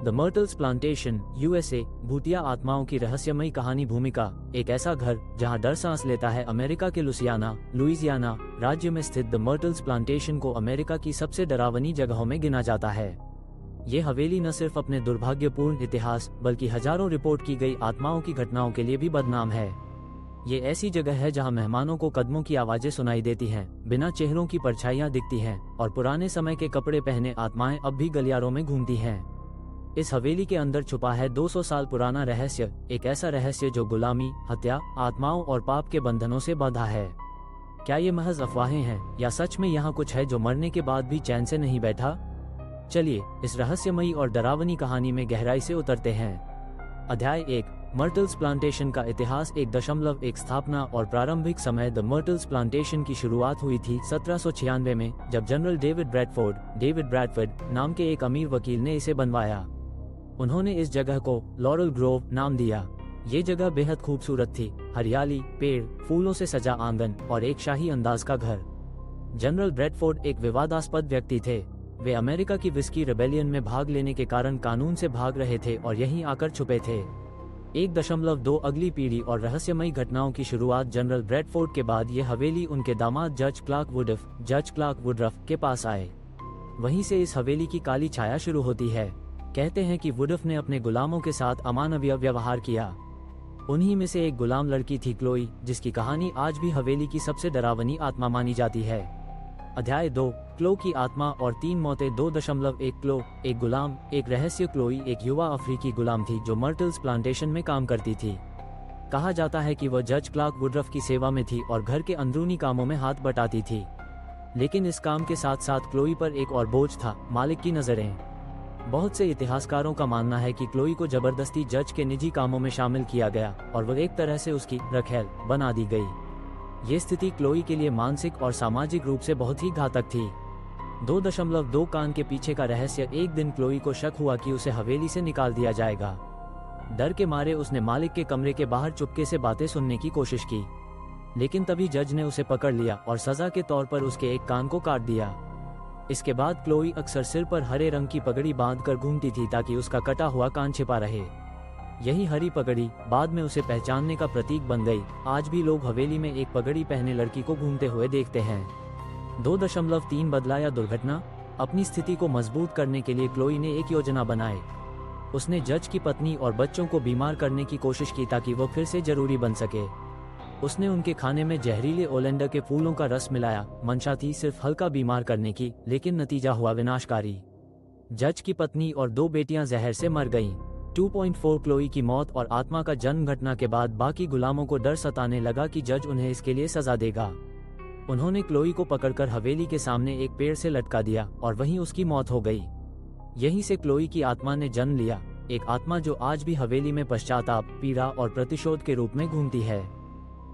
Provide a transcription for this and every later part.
The Myrtles plantation, USA, भूतिया आत्माओं की रहस्यमयी कहानी। भूमिका: एक ऐसा घर जहां डर सांस लेता है। अमेरिका के लुइसियाना राज्य में स्थित द मर्टल्स प्लांटेशन को अमेरिका की सबसे डरावनी जगहों में गिना जाता है। ये हवेली न सिर्फ अपने दुर्भाग्यपूर्ण इतिहास बल्कि हजारों रिपोर्ट की गई आत्माओं की घटनाओं के लिए भी बदनाम है। ये ऐसी जगह है जहां मेहमानों को कदमों की आवाजें सुनाई देती हैं, बिना चेहरों की परछाइयां दिखती हैं और पुराने समय के कपड़े पहने आत्माएं अब भी गलियारों में घूमती हैं। इस हवेली के अंदर छुपा है 200 साल पुराना रहस्य, एक ऐसा रहस्य जो गुलामी, हत्या, आत्माओं और पाप के बंधनों से बंधा है। क्या ये महज अफवाहें हैं या सच में यहाँ कुछ है जो मरने के बाद भी चैन से नहीं बैठा? चलिए इस रहस्यमयी और डरावनी कहानी में गहराई से उतरते हैं। अध्याय 1, मर्टल्स प्लांटेशन का इतिहास। 1.1 स्थापना और प्रारंभिक समय। द मर्टल्स प्लांटेशन की शुरुआत हुई थी 1796 में, जब जनरल डेविड ब्रैडफोर्ड नाम के एक अमीर वकील ने इसे बनवाया। उन्होंने इस जगह को लॉरल ग्रोव नाम दिया। ये जगह बेहद खूबसूरत थी, हरियाली, पेड़, फूलों से सजा आंगन और एक शाही अंदाज का घर। जनरल ब्रैडफोर्ड एक विवादास्पद व्यक्ति थे। वे अमेरिका की विस्की रिबेलियन में भाग लेने के कारण कानून से भाग रहे थे और यहीं आकर छुपे थे। 1.2 अगली पीढ़ी और रहस्यमयी घटनाओं की शुरुआत। जनरल ब्रैडफोर्ड के बाद ये हवेली उनके दामाद जज क्लार्क वुडरफ के पास आए। वहीं से इस हवेली की काली छाया शुरू होती है। कहते हैं कि वुडरफ ने अपने गुलामों के साथ अमानवीय व्यवहार किया। उन्हीं में से एक गुलाम लड़की थी क्लोई, जिसकी कहानी आज भी हवेली की सबसे डरावनी आत्मा मानी जाती है। अध्याय 2, क्लो की आत्मा और 3 मौतें। 2.1 क्लो, एक गुलाम, एक रहस्य। क्लोई एक युवा अफ्रीकी गुलाम थी जो मर्टल्स प्लांटेशन में काम करती थी। कहा जाता है कि वह जज क्लार्क वुडरफ की सेवा में थी और घर के अंदरूनी कामों में हाथ बटाती थी। लेकिन इस काम के साथ साथ क्लोई पर एक और बोझ था, मालिक की नजरें। बहुत से इतिहासकारों का मानना है कि क्लोई को जबरदस्ती जज के निजी कामों में शामिल किया गया और वह एक तरह से उसकी रखैल बना दी गई। ये स्थिति क्लोई के लिए मानसिक और सामाजिक रूप से बहुत ही घातक थी। 2.2 कान के पीछे का रहस्य। एक दिन क्लोई को शक हुआ कि उसे हवेली से निकाल दिया जाएगा। डर के मारे उसने मालिक के कमरे के बाहर चुपके से बातें सुनने की कोशिश की, लेकिन तभी जज ने उसे पकड़ लिया और सजा के तौर पर उसके एक कान को काट दिया। इसके बाद क्लोई अक्सर सिर पर हरे रंग की पगड़ी बांधकर घूमती थी ताकि उसका कटा हुआ कान छिपा रहे। यही हरी पगड़ी बाद में उसे पहचानने का प्रतीक बन गई। आज भी लोग हवेली में एक पगड़ी पहने लड़की को घूमते हुए देखते हैं। 2.3 बदला या दुर्घटना। अपनी स्थिति को मजबूत करने के लिए क्लोई ने एक योजना बनाई। उसने जज की पत्नी और बच्चों को बीमार करने की कोशिश की ताकि वो फिर से जरूरी बन सके। उसने उनके खाने में जहरीले ओलेंडर के फूलों का रस मिलाया। मंशा थी सिर्फ हल्का बीमार करने की, लेकिन नतीजा हुआ विनाशकारी। जज की पत्नी और 2 बेटियां जहर से मर गईं। 2.4 क्लोई की मौत और आत्मा का जन्म। घटना के बाद बाकी गुलामों को डर सताने लगा कि जज उन्हें इसके लिए सजा देगा। उन्होंने क्लोई को पकड़कर हवेली के सामने एक पेड़ से लटका दिया और वहीं उसकी मौत हो गई। यहीं से क्लोई की आत्मा ने जन्म लिया, एक आत्मा जो आज भी हवेली में पश्चाताप, पीड़ा और प्रतिशोध के रूप में घूमती है।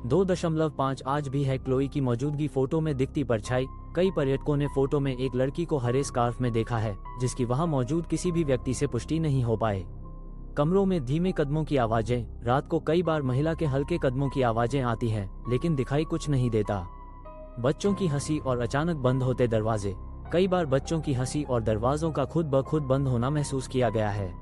2.5 आज भी है क्लोई की मौजूदगी। फोटो में दिखती परछाई। कई पर्यटकों ने फोटो में एक लड़की को हरे स्कार्फ में देखा है, जिसकी वहां मौजूद किसी भी व्यक्ति से पुष्टि नहीं हो पाए। कमरों में धीमे कदमों की आवाजें। रात को कई बार महिला के हल्के कदमों की आवाजें आती हैं, लेकिन दिखाई कुछ नहीं देता। बच्चों की हंसी और अचानक बंद होते दरवाजे। कई बार बच्चों की हंसी और दरवाजों का खुद ब खुद बंद होना महसूस किया गया है।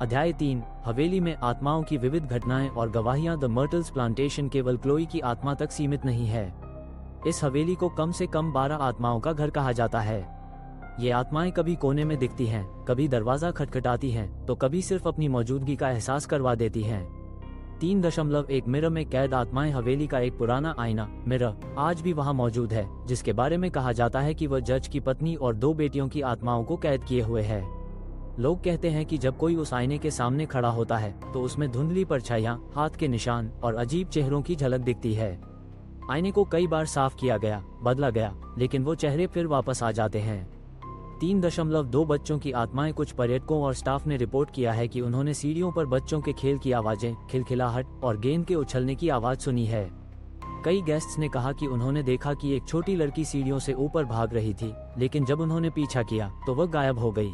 अध्याय 3, हवेली में आत्माओं की विविध घटनाएं और गवाहियां। द मर्टल्स प्लांटेशन केवल क्लोई की आत्मा तक सीमित नहीं है। इस हवेली को कम से कम 12 आत्माओं का घर कहा जाता है। ये आत्माएं कभी कोने में दिखती हैं, कभी दरवाजा खटखटाती हैं, तो कभी सिर्फ अपनी मौजूदगी का एहसास करवा देती हैं। 3.1 मिरर में कैद आत्माएं। हवेली का एक पुराना आईना, मिरर, आज भी वहां मौजूद है, जिसके बारे में कहा जाता है कि वह जज की पत्नी और 2 बेटियों की आत्माओं को कैद किए हुए है। लोग कहते हैं कि जब कोई उस आईने के सामने खड़ा होता है तो उसमें धुंधली परछाइयां, हाथ के निशान और अजीब चेहरों की झलक दिखती है। आईने को कई बार साफ किया गया, बदला गया, लेकिन वो चेहरे फिर वापस आ जाते हैं। 3.2 बच्चों की आत्माएं। कुछ पर्यटकों और स्टाफ ने रिपोर्ट किया है कि उन्होंने सीढ़ियों पर बच्चों के खेल की आवाजें, खिलखिलाहट और गेंद के उछलने की आवाज सुनी है। कई गेस्ट्स ने कहा कि उन्होंने देखा कि एक छोटी लड़की सीढ़ियों से ऊपर भाग रही थी, लेकिन जब उन्होंने पीछा किया तो वह गायब हो गई।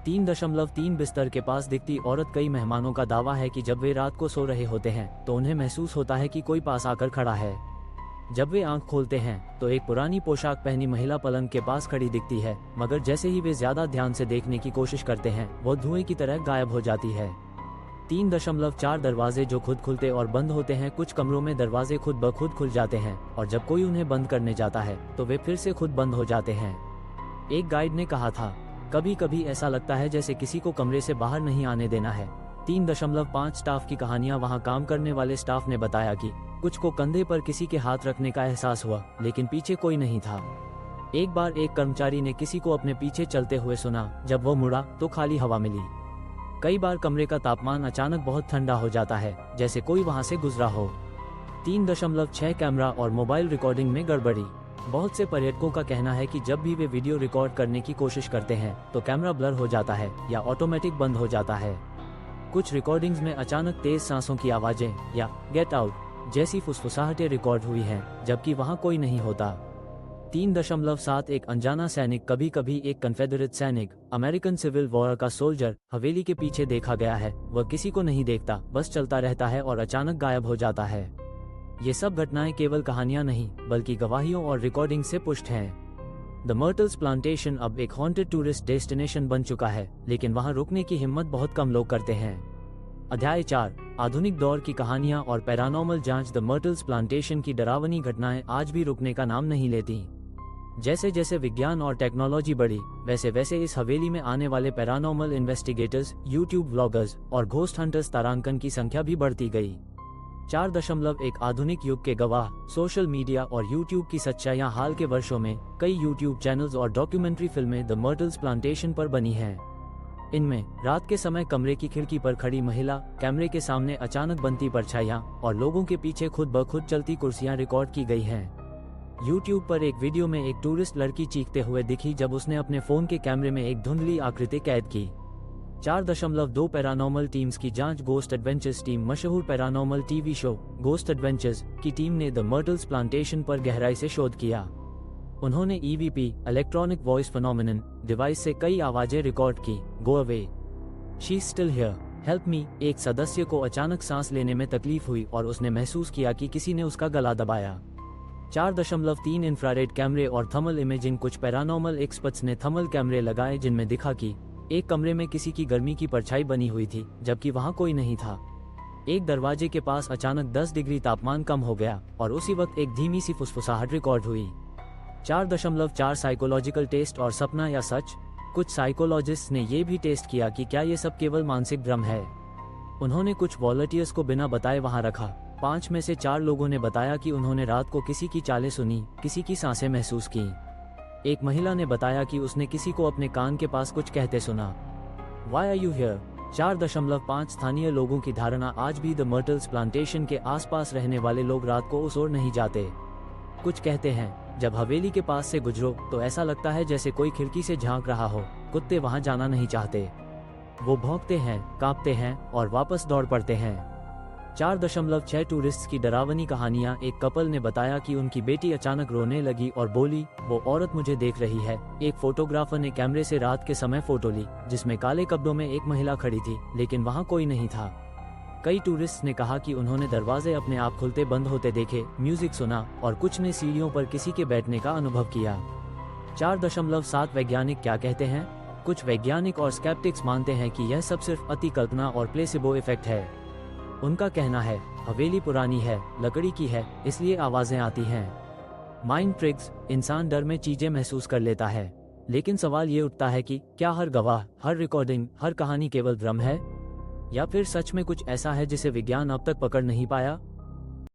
3.3 बिस्तर के पास दिखती औरत। कई मेहमानों का दावा है कि जब वे रात को सो रहे होते हैं तो उन्हें महसूस होता है कि कोई पास आकर खड़ा है। जब वे आंख खोलते हैं तो एक पुरानी पोशाक पहनी महिला पलंग के पास खड़ी दिखती है, मगर जैसे ही वे ज्यादा ध्यान से देखने की कोशिश करते हैं वो धुएं की तरह गायब हो जाती है। 3.4 दरवाजे जो खुद खुलते और बंद होते हैं। कुछ कमरों में दरवाजे खुद ब खुद खुल जाते हैं और जब कोई उन्हें बंद करने जाता है तो वे फिर से खुद बंद हो जाते हैं। एक गाइड ने कहा था, कभी कभी ऐसा लगता है जैसे किसी को कमरे से बाहर नहीं आने देना है। 3.5 स्टाफ की कहानियां। वहां काम करने वाले स्टाफ ने बताया कि कुछ को कंधे पर किसी के हाथ रखने का एहसास हुआ, लेकिन पीछे कोई नहीं था। एक बार एक कर्मचारी ने किसी को अपने पीछे चलते हुए सुना। जब वो मुड़ा तो खाली हवा मिली। कई बार कमरे का तापमान अचानक बहुत ठंडा हो जाता है, जैसे कोई वहां से गुजरा हो। 3.6 कैमरा और मोबाइल रिकॉर्डिंग में गड़बड़ी। बहुत से पर्यटकों का कहना है कि जब भी वे वीडियो रिकॉर्ड करने की कोशिश करते हैं तो कैमरा ब्लर हो जाता है या ऑटोमेटिक बंद हो जाता है। कुछ रिकॉर्डिंग्स में अचानक तेज सांसों की आवाजें या गेट आउट जैसी फुसफुसाहटें रिकॉर्ड हुई हैं, जबकि वहां कोई नहीं होता। 3.7 एक अनजाना सैनिक। कभी कभी एक कन्फेडरेट सैनिक, अमेरिकन सिविल वॉर का सोल्जर, हवेली के पीछे देखा गया है। वह किसी को नहीं देखता, बस चलता रहता है और अचानक गायब हो जाता है। ये सब घटनाएं केवल कहानियां नहीं बल्कि गवाहियों और रिकॉर्डिंग से पुष्ट हैं। द मर्टल्स प्लांटेशन अब एक हॉन्टेड टूरिस्ट डेस्टिनेशन बन चुका है, लेकिन वहां रुकने की हिम्मत बहुत कम लोग करते हैं। अध्याय 4, आधुनिक दौर की कहानियां और पैरानॉर्मल जांच। द मर्टल्स प्लांटेशन की डरावनी घटनाएं आज भी रुकने का नाम नहीं लेती। जैसे जैसे विज्ञान और टेक्नोलॉजी बढ़ी, वैसे वैसे इस हवेली में आने वाले पैरानॉर्मल इन्वेस्टिगेटर्स, यूट्यूब व्लॉगर्स और घोस्ट हंटर्स तारांकन की संख्या भी बढ़ती गई। 4.1 आधुनिक युग के गवाह। सोशल मीडिया और यूट्यूब की सच्चाइयां। हाल के वर्षों में कई यूट्यूब चैनल्स और डॉक्यूमेंट्री फिल्में द मर्टल्स प्लांटेशन पर बनी हैं। इनमें रात के समय कमरे की खिड़की पर खड़ी महिला, कैमरे के सामने अचानक बनती परछाइयां और लोगों के पीछे खुद ब खुद चलती कुर्सियां रिकॉर्ड की गई हैं। यूट्यूब पर एक वीडियो में एक टूरिस्ट लड़की चीखते हुए दिखी जब उसने अपने फोन के कैमरे में एक धुंधली आकृति कैद की। 4.2 पैरानॉर्मल टीम्स की जांच। Ghost adventures team. मशहूर paranormal TV show ghost adventures की टीम ने द मर्टल्स प्लांटेशन पर गहराई से शोध किया। उन्होंने EVP electronic voice phenomenon device से कई आवाजें रिकॉर्ड की। Go away, she is still here, help me. एक सदस्य को अचानक सांस लेने में तकलीफ हुई और उसने महसूस किया कि किसी ने उसका गला दबाया। 4.3 इंफ्रारेड कैमरे और थर्मल इमेजिंग। कुछ पैरानॉर्मल एक्सपर्ट्स ने थर्मल कैमरे लगाए जिनमें दिखा कि एक कमरे में किसी की गर्मी की परछाई बनी हुई थी, जबकि वहां कोई नहीं था। एक दरवाजे के पास अचानक 10 डिग्री तापमान कम हो गया और उसी वक्त एक धीमी सी फुसफुसाहट रिकॉर्ड हुई। 4.4 साइकोलॉजिकल टेस्ट और सपना या सच। कुछ साइकोलॉजिस्ट्स ने ये भी टेस्ट किया कि क्या ये सब केवल मानसिक भ्रम है। उन्होंने कुछ वॉलंटियर्स को बिना बताए वहां रखा। 5 में से 4 लोगों ने बताया कि उन्होंने रात को किसी की चालें सुनी, किसी की सांसें महसूस की। एक महिला ने बताया कि उसने किसी को अपने कान के पास कुछ कहते सुना। Why are you here? 4.5 स्थानीय लोगों की धारणा। आज भी द मर्टल्स प्लांटेशन के आसपास रहने वाले लोग रात को उस ओर नहीं जाते। कुछ कहते हैं, जब हवेली के पास से गुजरो तो ऐसा लगता है जैसे कोई खिड़की से झांक रहा हो। कुत्ते वहां जाना नहीं चाहते। वो भौंकते हैं, कांपते हैं और वापस दौड़ पड़ते हैं। 4.6 टूरिस्ट्स की डरावनी कहानियां। एक कपल ने बताया कि उनकी बेटी अचानक रोने लगी और बोली, वो औरत मुझे देख रही है। एक फोटोग्राफर ने कैमरे से रात के समय फोटो ली जिसमें काले कपड़ों में एक महिला खड़ी थी, लेकिन वहां कोई नहीं था। कई टूरिस्ट ने कहा कि उन्होंने दरवाजे अपने आप खुलते बंद होते देखे, म्यूजिक सुना और कुछ ने सीढ़ियों पर किसी के बैठने का अनुभव किया। 4.7 वैज्ञानिक क्या कहते हैं। कुछ वैज्ञानिक और स्केप्टिक्स मानते हैं कि यह सब सिर्फ अति कल्पना और प्लेसिबो इफेक्ट है। उनका कहना है, हवेली पुरानी है, लकड़ी की है, इसलिए आवाजें आती हैं। Mind tricks. इंसान डर में चीजें महसूस कर लेता है, लेकिन सवाल ये उठता है कि क्या हर गवाह, हर रिकॉर्डिंग, हर कहानी केवल भ्रम है, या फिर सच में कुछ ऐसा है जिसे विज्ञान अब तक पकड़ नहीं पाया।